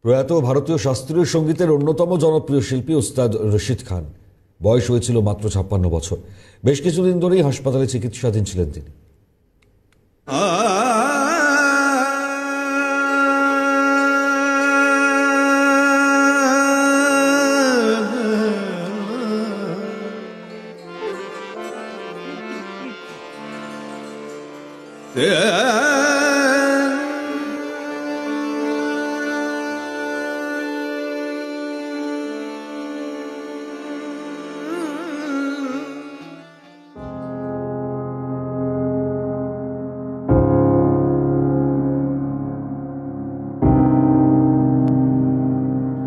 প্রয়াত ভারতীয় শাস্ত্রীয় সঙ্গীতের অন্যতম জনপ্রিয় শিল্পী ওস্তাদ রশিদ খান। বয়স হয়েছিল মাত্র 56 বছর। বেশ কিছুদিন ধরেই হাসপাতালে চিকিৎসাধীন ছিলেন তিনি।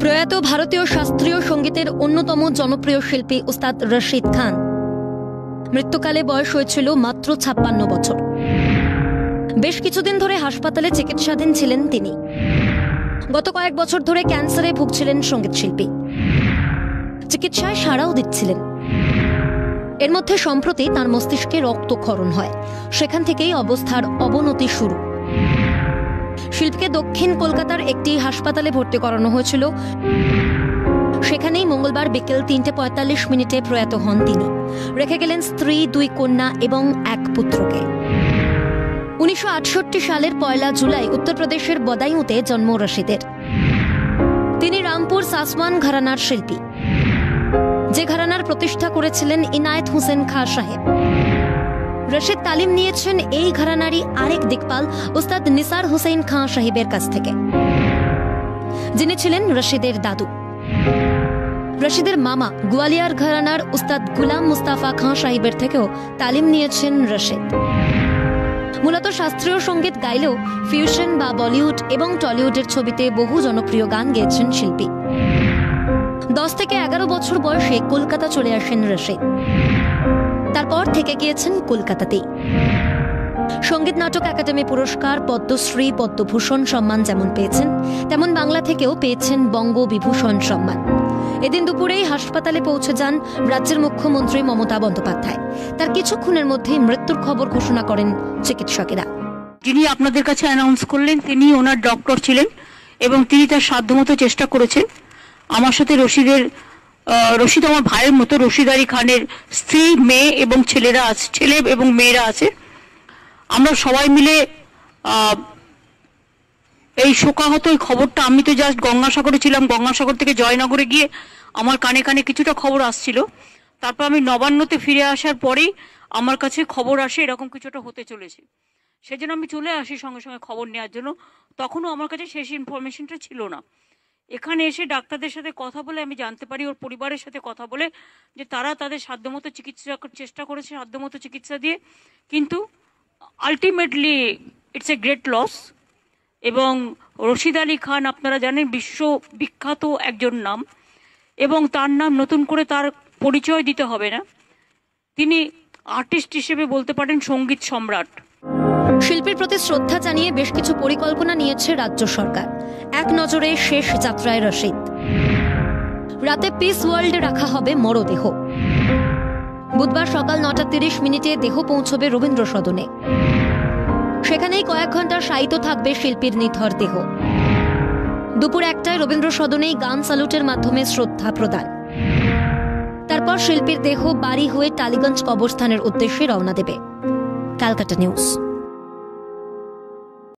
প্রয়াত ভারতীয় শাস্ত্রীয় সঙ্গীতের অন্যতম জনপ্রিয় শিল্পী ওস্তাদ রশিদ খান। মৃত্যুকালে বয়স হয়েছিল মাত্র 56 বছর। বেশ কিছুদিন ধরে হাসপাতালে চিকিৎসাধীন ছিলেন তিনি। গত কয়েক বছর ধরে ক্যান্সারে ভুগছিলেন সঙ্গীত শিল্পী। চিকিৎসায় সাড়াও দিচ্ছিলেন। এর মধ্যে সম্প্রতি তার মস্তিষ্কে রক্তক্ষরণ হয়। সেখান থেকেই অবস্থার অবনতি শুরু। শিল্পীকে দক্ষিণ কলকাতার একটি হাসপাতালে ভর্তি করানো হয়েছিল। সেখানেই মঙ্গলবার বিকেল 3:45 প্রয়াত হন তিনি। রেখে গেলেন স্ত্রী, 2 কন্যা এবং 1 পুত্রকে। 1968 সালের 1 জুলাই উত্তরপ্রদেশের বদায়ুঁতে জন্ম রশিদের। তিনি রামপুর সাসওয়ান ঘরানার শিল্পী, যে ঘরানার প্রতিষ্ঠা করেছিলেন ইনায়েত হুসেন খাঁ সাহেব। রশিদ তালিম নিয়েছেন এই ঘরানারই আরেক দিকপাল ওস্তাদ নিসার হুসেন খাঁ সাহেবের কাছ থেকে, যিনি ছিলেন রশিদের দাদু। রশিদের মামা গোয়ালিয়র ঘরানার উস্তাদ গুলাম মুস্তাফা খাঁ সাহেবের থেকেও তালিম নিয়েছেন রশিদ। মূলত শাস্ত্রীয় সঙ্গীত গাইলেও ফিউশন বা বলিউড এবং টলিউডের ছবিতে বহু জনপ্রিয় গান গেয়েছেন শিল্পী। 10 থেকে 11 বছর বয়সে কলকাতা চলে আসেন রশিদ। তারপর থেকে গিয়েছেন কলকাতাতেই। সঙ্গীত নাটক একাডেমি পুরস্কার, পদ্মশ্রী, পদ্মভূষণ সম্মান যেমন পেয়েছেন, তেমন বাংলা থেকেও পেয়েছেন বঙ্গবিভূষণ সম্মান। এদিন দুপুরেই হাসপাতালে পৌঁছে যান রাজ্যের মুখ্যমন্ত্রী মমতা বন্দ্যোপাধ্যায়। তার কিছুক্ষণের মধ্যেই মৃত্যুর খবর ঘোষণা করেন চিকিৎসকেরা। যিনি আপনাদের কাছে অ্যানাউন্স করলেন তিনি ওনার ডক্টর ছিলেন এবং তিনি তার সাধ্যমতো চেষ্টা করেছেন। আমার সাথে রশিদ আমার ভাইয়ের মতো। রশিদ আলী খানের স্ত্রী, মেয়ে এবং ছেলে এবং মেয়েরা আছে। আমরা সবাই মিলে এই শোকাহত এই খবরটা, আমি তো জাস্ট গঙ্গাসাগরে ছিলাম, গঙ্গাসাগর থেকে জয়নগরে গিয়ে আমার কানে কানে কিছুটা খবর আসছিল। তারপর আমি নবান্নতে ফিরে আসার পরেই আমার কাছে খবর আসে এরকম কিছুটা হতে চলেছে। সেজন্য আমি চলে আসি সঙ্গে সঙ্গে খবর নেওয়ার জন্য। তখনও আমার কাছে শেষ ইনফরমেশনটা ছিল না। এখানে এসে ডাক্তারদের সাথে কথা বলে আমি জানতে পারি, ওর পরিবারের সাথে কথা বলে, যে তারা তাদের সাধ্যমতো চেষ্টা করেছে, সাধ্যমতো চিকিৎসা দিয়ে, কিন্তু ultimately it's a great loss. এবং রশিদ আলী খান আপনারা জানেন বিশ্ববিখ্যাত একজন নাম, এবং তার নাম নতুন করে তার পরিচয় দিতে হবে না। তিনি আর্টিস্ট হিসেবে বলতে পারেন সঙ্গীত সম্রাট। শিল্পীর প্রতি শ্রদ্ধা জানিয়ে বেশ কিছু পরিকল্পনা নিয়েছে রাজ্য সরকার। এক নজরে শেষ যাত্রায় রশিদ। রাতে পিস ওয়ার্ল্ডে রাখা হবে মরদেহ। বুধবার সকাল 9:30 দেহ পৌঁছবে রবীন্দ্র সদনে। সেখানেই কয়েক ঘন্টা শায়িত থাকবে শিল্পীর নিথর দেহ। দুপুর 1টায় রবীন্দ্র সদনেই গান স্যালুটের মাধ্যমে শ্রদ্ধা প্রদান। তারপর শিল্পীর দেহ বাড়ি হয়ে টালিগঞ্জ কবরস্থানের উদ্দেশ্যে রওনা দেবে। ক্যালকাটা নিউজ।